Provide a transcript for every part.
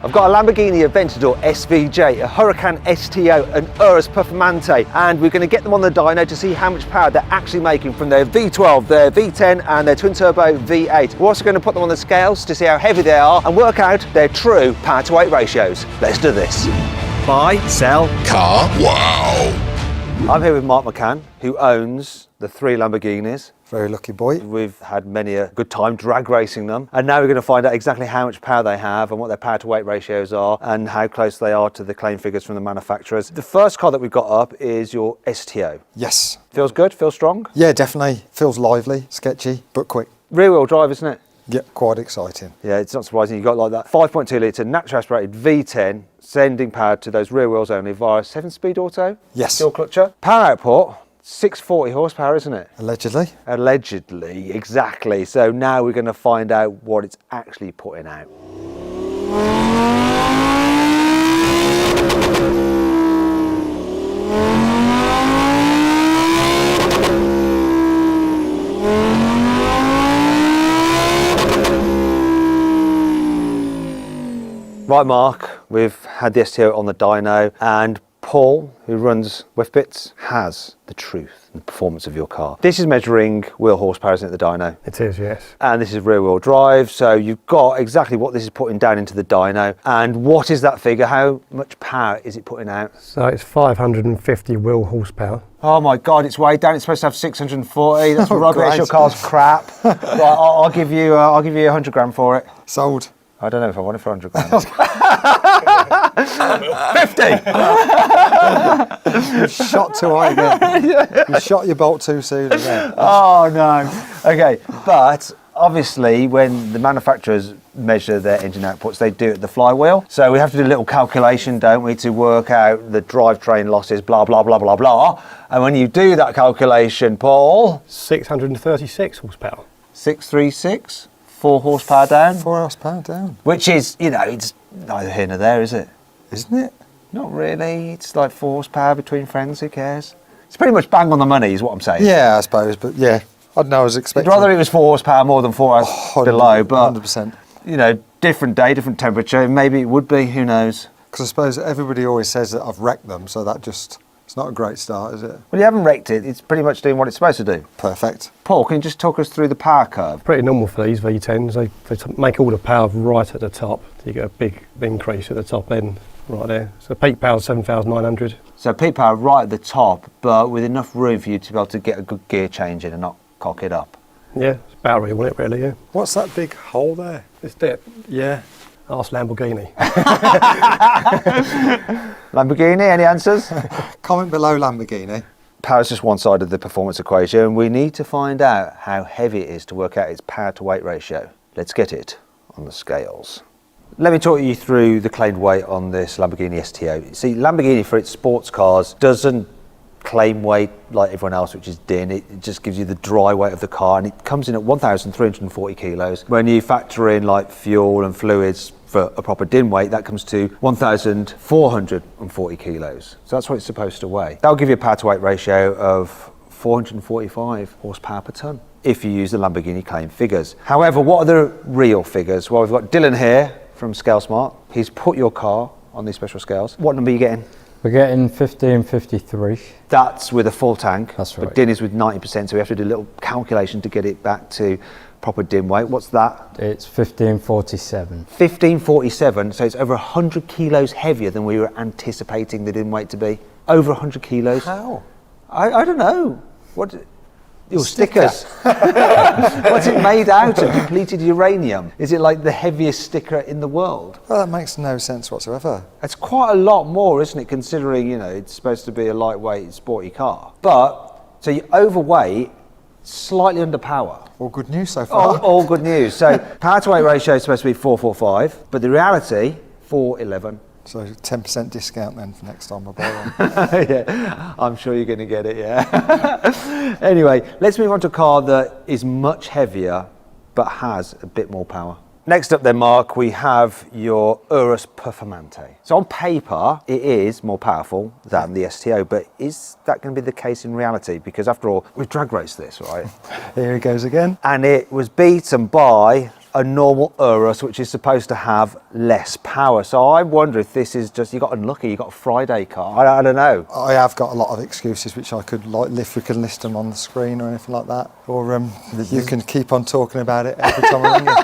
I've got a Lamborghini Aventador SVJ, a Huracan STO, an Urus Performante, and we're going to get them on the dyno to see how much power they're actually making from their V12, their V10 and their twin-turbo V8. We're also going to put them on the scales to see how heavy they are and work out their true power-to-weight ratios. Let's do this. Buy, sell, Car wow. I'm here with Mark McCann, who owns the 3 Lamborghinis. Very lucky boy. We've had many a good time drag racing them, and now we're going to find out exactly how much power they have and what their power to weight ratios are and how close they are to the claim figures from the manufacturers. The first car that we've got up is your STO. Yes. Feels good? Feels strong? Yeah, definitely. Feels lively, sketchy, but quick. Rear wheel drive, isn't it? Yeah, quite exciting. Yeah, it's not surprising. You've got like that 5.2 litre naturally aspirated V10 sending power to those rear wheels only via 7-speed auto. Yes. Dual clutcher. Power output. 640 horsepower, isn't it? Allegedly. Allegedly, exactly. So now we're going to find out what it's actually putting out. Right, Mark, we've had the STO on the dyno, and Paul, who runs Whiffbits, has the truth and the performance of your car. This is measuring wheel horsepower, isn't it, the dyno? It is, yes. And this is rear wheel drive, so you've got exactly what this is putting down into the dyno. And what is that figure? How much power is it putting out? So it's 550 wheel horsepower. Oh my God, it's way down. It's supposed to have 640. That's rubbish. Christ. Your car's crap. Right, I'll give you 100 grand for it. Sold. I don't know if I want it for 100 grand. 50! You shot too high again. You shot your bolt too soon again. Oh no. Okay, but obviously when the manufacturers measure their engine outputs, they do it at the flywheel. So we have to do a little calculation, don't we, to work out the drivetrain losses, blah, blah, blah, blah, blah. And when you do that calculation, Paul... 636 horsepower. 636? 4 horsepower down? 4 horsepower down. Which is, you know, it's neither here nor there, is it? Isn't it? Not really. It's like 4 horsepower between friends, who cares? It's pretty much bang on the money is what I'm saying. Yeah, I suppose, but yeah. I don't know, I was expecting... I'd rather it was 4 horsepower more than 4 below, but... 100%. You know, different day, different temperature, maybe it would be, who knows? Because I suppose everybody always says that I've wrecked them, so that just... It's not a great start, is it? Well, you haven't wrecked it. It's pretty much doing what it's supposed to do. Perfect. Paul, can you just talk us through the power curve? Pretty normal for these V10s. They make all the power right at the top. So you get a big increase at the top end right there. So peak power is 7,900. So peak power right at the top, but with enough room for you to be able to get a good gear change in and not cock it up. Yeah, it's battery on it really, yeah. What's that big hole there? It's it. Yeah. Ask Lamborghini. Lamborghini, any answers? Comment below Lamborghini. Power's just one side of the performance equation. We need to find out how heavy it is to work out its power to weight ratio. Let's get it on the scales. Let me talk you through the claimed weight on this Lamborghini STO. See, Lamborghini for its sports cars doesn't claim weight like everyone else, which is DIN. It just gives you the dry weight of the car, and it comes in at 1,340 kilos. When you factor in like fuel and fluids for a proper DIN weight, that comes to 1,440 kilos. So that's what it's supposed to weigh. That'll give you a power to weight ratio of 445 horsepower per tonne if you use the Lamborghini claim figures. However, what are the real figures? Well, we've got Dylan here from ScaleSmart. He's put your car on these special scales. What number are you getting? We're getting 1553. That's with a full tank. That's right. But DIN is with 90%, so we have to do a little calculation to get it back to proper DIN weight. What's that? It's 1547. 1547, so it's over 100 kilos heavier than we were anticipating the DIN weight to be. Over 100 kilos. How? I don't know. What? Your stickers. What's it made out of? Depleted uranium? Is it like the heaviest sticker in the world? Well, that makes no sense whatsoever. It's quite a lot more, isn't it, considering, you know, it's supposed to be a lightweight, sporty car. But, so you're overweight, slightly under power. All good news so far. All good news. So power to weight ratio is supposed to be 445, but the reality, 411. So 10% discount then for next time I buy one. Yeah, I'm sure you're going to get it, yeah. Anyway, let's move on to a car that is much heavier but has a bit more power. Next up then, Mark, we have your Urus Performante. So on paper, it is more powerful than the STO, but is that going to be the case in reality? Because after all, we've drag raced this, right? Here he goes again. And it was beaten by a normal Urus, which is supposed to have less power. So I wonder if this is just, you got unlucky, you got a Friday car. I don't know. I have got a lot of excuses which I could, like, if we can list them on the screen or anything like that, or you can keep on talking about it every time I ring you.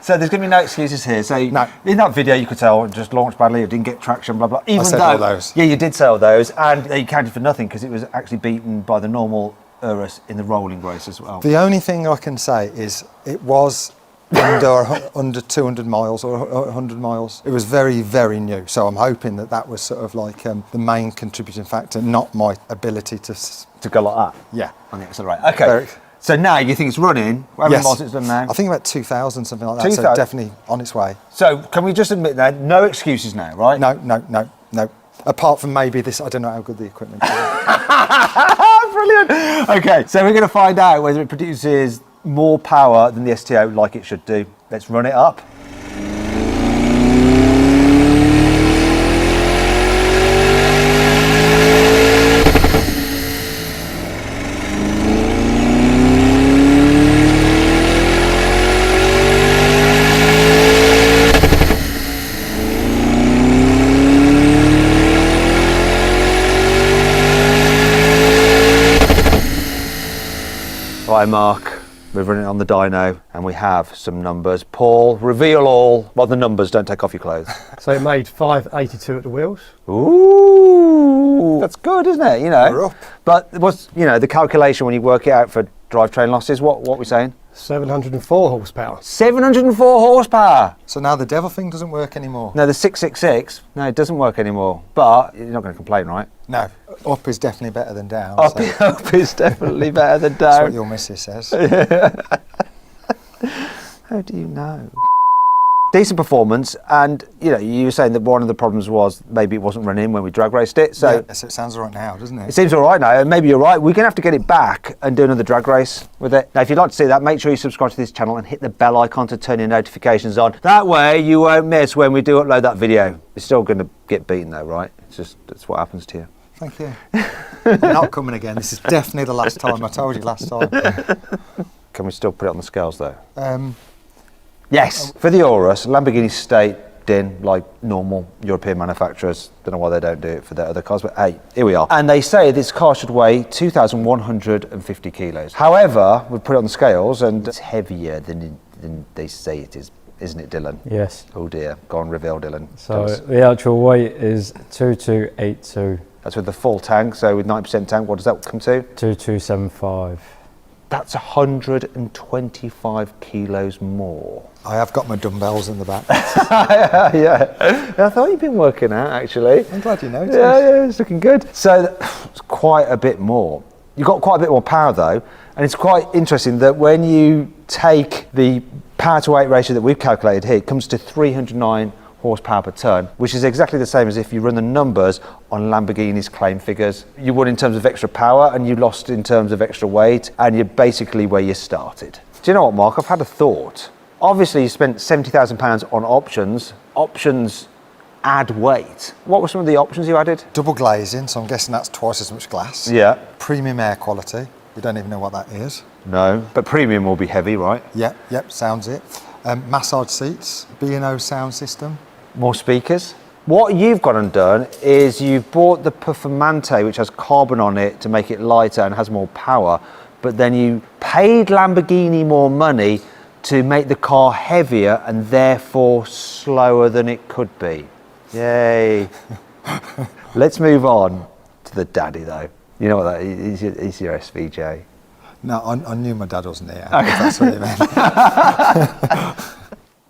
So there's going to be no excuses here. So No. in that video, you could say, oh, it just launched badly, it didn't get traction, blah, blah. Even said though, all those. Yeah, you did say all those, and they counted for nothing because it was actually beaten by the normal Urus in the rolling race as well. The only thing I can say is it was under 200 miles or 100 miles. It was very, very new. So I'm hoping that that was sort of like the main contributing factor, not my ability to go like that? Yeah. On the accelerator. Okay. So now you think it's running? How many miles it's done now? I think about 2,000, something like that. 2,000? So definitely on its way. So can we just admit that? No excuses now, right? No. Apart from maybe this, I don't know how good the equipment is. Brilliant. Okay, so we're going to find out whether it produces more power than the STO like it should do. Let's run it up. Right, Mark, we're running on the dyno and we have some numbers. Paul, reveal all. Well, the numbers, don't take off your clothes. So it made 582 at the wheels. Ooh, that's good, isn't it? You know. We're up. But what's, you know, the calculation when you work it out for drivetrain losses, what are we saying? 704 horsepower. 704 horsepower. So now the devil thing doesn't work anymore. No, the 666, no, it doesn't work anymore. But you're not going to complain, right? No, up is definitely better than down. Up, so up is definitely better than that's down. what your missus says. How do you know? Decent performance, and you know, you were saying that one of the problems was maybe it wasn't running when we drag raced it. So yeah, so it sounds all right now, doesn't it? it seems all right now, and maybe you're right. We're going to have to get it back and do another drag race with it. Now, if you'd like to see that, make sure you subscribe to this channel and hit the bell icon to turn your notifications on. That way, you won't miss when we do upload that video. It's still going to get beaten though, right? That's what happens to you. Thank you. I'm not coming again. This is definitely the last time. I told you last time. Can we still put it on the scales though? Yes. For the Urus, Lamborghini state DYNO like normal European manufacturers. Don't know why they don't do it for their other cars, but hey, here we are. And they say this car should weigh 2,150 kilos. However, we put it on the scales and it's heavier than they say it is. Isn't it, Dylan? Yes. Oh dear. Go on, reveal, Dylan. So the actual weight is 2282. That's with the full tank, so with 90% tank, what does that come to? 2275. That's 125 kilos more. I have got my dumbbells in the back. Yeah. I thought you'd been working out, actually. I'm glad you noticed. Yeah, it's looking good. So it's quite a bit more. You've got quite a bit more power though, and it's quite interesting that when you take the power to weight ratio that we've calculated here, it comes to 309 horsepower per tonne, which is exactly the same as if you run the numbers on Lamborghini's claim figures. You won in terms of extra power and you lost in terms of extra weight, and you're basically where you started. Do you know what, Mark? I've had a thought. Obviously, you spent £70,000 on options. Options add weight. What were some of the options you added? Double glazing, so I'm guessing that's twice as much glass. Yeah. Premium air quality. We don't even know what that is. No, but premium will be heavy, right? Yep, sounds it. Massage seats, B&O sound system. More speakers. What you've gone and done is you've bought the Performante, which has carbon on it to make it lighter and has more power, but then you paid Lamborghini more money to make the car heavier and therefore slower than it could be. Yay. Let's move on to the daddy though. You know what that is? He's your SVJ. No, I knew my dad wasn't here, if that's what you meant.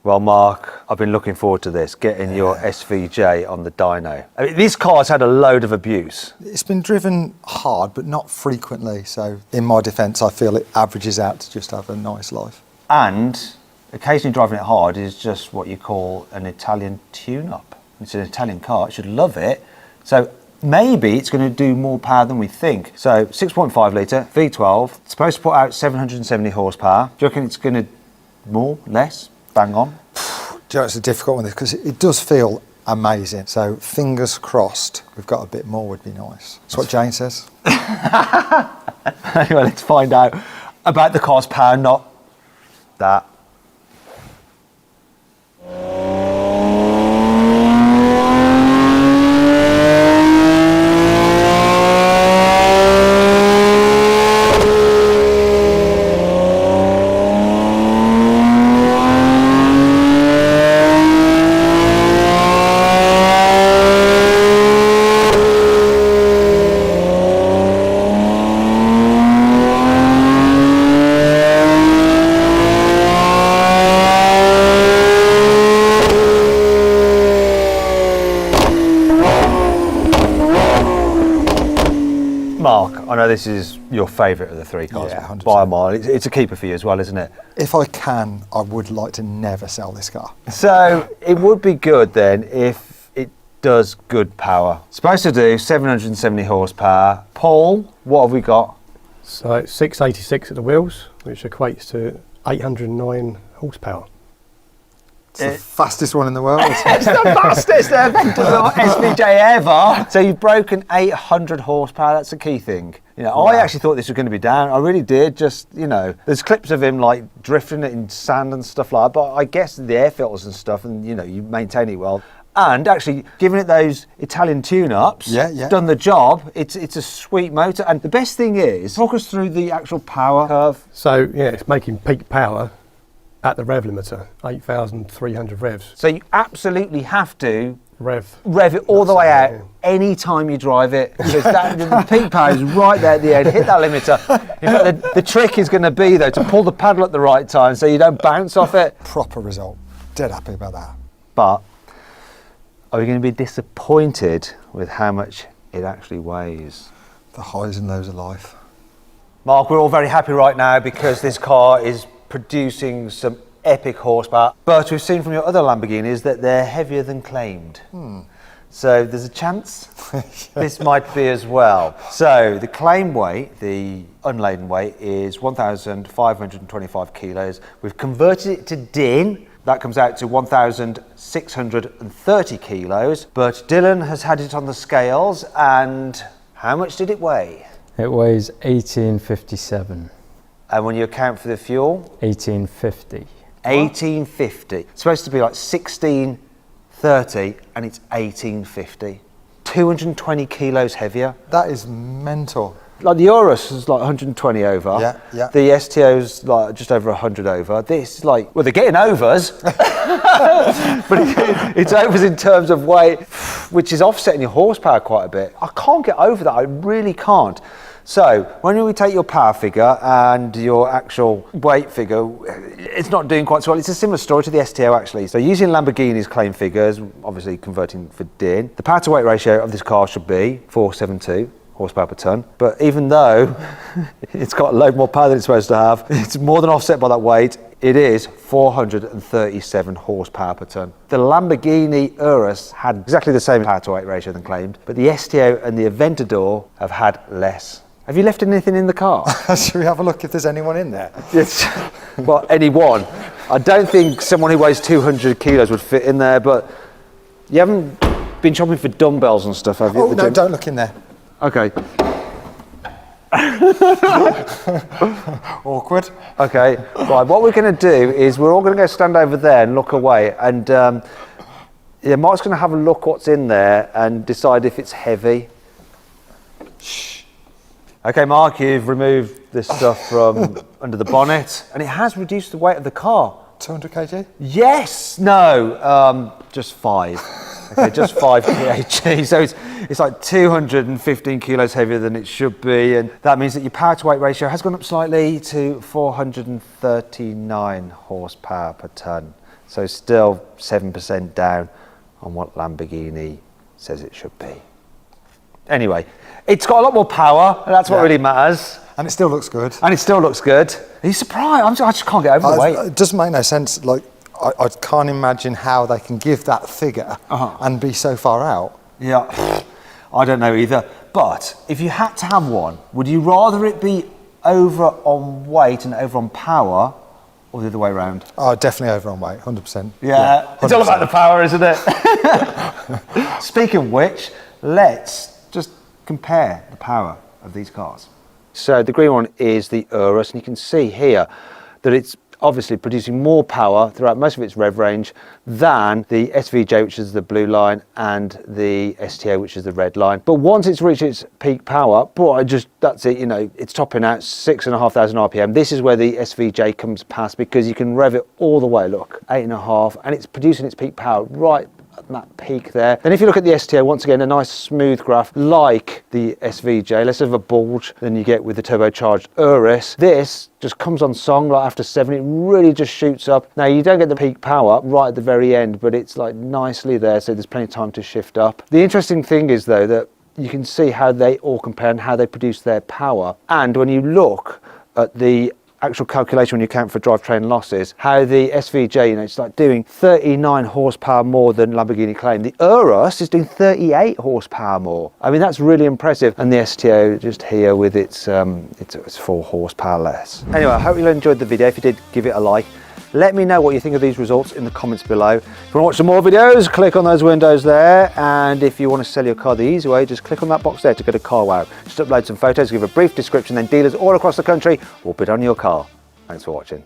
Well, Mark, I've been looking forward to this, getting your SVJ on the dyno. I mean, this car's had a load of abuse. It's been driven hard, but not frequently. So in my defence, I feel it averages out to just have a nice life. And occasionally driving it hard is just what you call an Italian tune-up. It's an Italian car, it should love it. So maybe it's going to do more power than we think. So 6.5 litre, V12, it's supposed to put out 770 horsepower. Do you reckon it's going to more, less, bang on? Do you know, it's a difficult one because it does feel amazing. So fingers crossed, we've got a bit more would be nice. That's what Jane says. Anyway, let's find out about the car's power, not that. I know this is your favourite of the three cars, Yeah, 100%. by a mile. It's a keeper for you as well, isn't it? If I can, I would like to never sell this car. So it would be good then if it does good power. Supposed to do 770 horsepower. Paul, what have we got? So it's 686 at the wheels, which equates to 809 horsepower. It's the fastest one in the world. It's the fastest SVJ ever. So you've broken 800 horsepower. That's the key thing. You know, I actually thought this was going to be down. I really did. Just, you know, there's clips of him like drifting it in sand and stuff like that. But I guess the air filters and stuff, and you know, you maintain it well. And actually, giving it those Italian tune-ups, done the job. It's a sweet motor. And the best thing is, talk us through the actual power curve. So yeah, it's making peak power at the rev limiter, 8,300 revs. So you absolutely have to Rev it all the way out any time you drive it, because the peak power is right there at the end. Hit that limiter. In fact, the trick is going to be though to pull the paddle at the right time so you don't bounce off it. Proper result. Dead happy about that. But are we going to be disappointed with how much it actually weighs? The highs and lows of life. Mark, we're all very happy right now because this car is producing some epic horsepower, but we've seen from your other Lamborghinis that they're heavier than claimed. So there's a chance this might be as well. So the claim weight, the unladen weight, is 1,525 kilos. We've converted it to DIN. That comes out to 1,630 kilos. But Dylan has had it on the scales, and how much did it weigh? It weighs 1857. And when you account for the fuel? 1850. 1850. It's supposed to be like 1630 and it's 1850. 220 kilos heavier. That is mental. Like the Urus is like 120 over. Yeah. The STO's like just over 100 over. This is like, well, they're getting overs, but it's overs in terms of weight, which is offsetting your horsepower quite a bit. I can't get over that. I really can't. So when we take your power figure and your actual weight figure, it's not doing quite so well. It's a similar story to the STO actually. So using Lamborghini's claim figures, obviously converting for DIN, the power to weight ratio of this car should be 472 horsepower per tonne. But even though it's got a load more power than it's supposed to have, it's more than offset by that weight. It is 437 horsepower per tonne. The Lamborghini Urus had exactly the same power to weight ratio than claimed, but the STO and the Aventador have had less. Have you left anything in the car? Should we have a look if there's anyone in there? Well, anyone. I don't think someone who weighs 200 kilos would fit in there, but you haven't been shopping for dumbbells and stuff, have you? Oh, no, don't look in there. Okay. Awkward. Okay, right, what we're going to do is we're all going to go stand over there and look away, and Mark's going to have a look what's in there and decide if it's heavy. Shh. Okay, Mark, you've removed this stuff from under the bonnet, and it has reduced the weight of the car. 200 kg? Yes, no, just 5. Okay, just 5 kg. So it's like 215 kilos heavier than it should be, and that means that your power to weight ratio has gone up slightly to 439 horsepower per tonne. So still 7% down on what Lamborghini says it should be. Anyway, it's got a lot more power, and that's what really matters. And it still looks good. And it still looks good. Are you surprised? I just can't get over the weight. It doesn't make no sense. Like, I can't imagine how they can give that figure and be so far out. Yeah, I don't know either. But if you had to have one, would you rather it be over on weight and over on power, or the other way around? Oh, definitely over on weight, 100%. Yeah, 100%. It's all about the power, isn't it? Speaking of which, let's just compare the power of these cars. So the green one is the Urus, and you can see here that it's obviously producing more power throughout most of its rev range than the SVJ, which is the blue line, and the STO, which is the red line. But once it's reached its peak power, that's it, you know, it's topping out 6,500 RPM. This is where the SVJ comes past, because you can rev it all the way, look, 8.5, and it's producing its peak power right at that peak there. Then if you look at the STO, once again, a nice smooth graph like the SVJ, less of a bulge than you get with the turbocharged Urus. This just comes on song right after 7, it really just shoots up. Now you don't get the peak power right at the very end, but it's like nicely there, so there's plenty of time to shift up. The interesting thing is though that you can see how they all compare and how they produce their power. And when you look at the actual calculation when you count for drivetrain losses, how the SVJ, it's like doing 39 horsepower more than Lamborghini claimed. The Urus is doing 38 horsepower more. I mean, that's really impressive. And the STO just here with its 4 horsepower less. Anyway, I hope you enjoyed the video. If you did, give it a like. Let me know what you think of these results in the comments below. If you want to watch some more videos, click on those windows there. And if you want to sell your car the easy way, just click on that box there to go to CarWow. Just upload some photos, give a brief description, then dealers all across the country will bid on your car. Thanks for watching.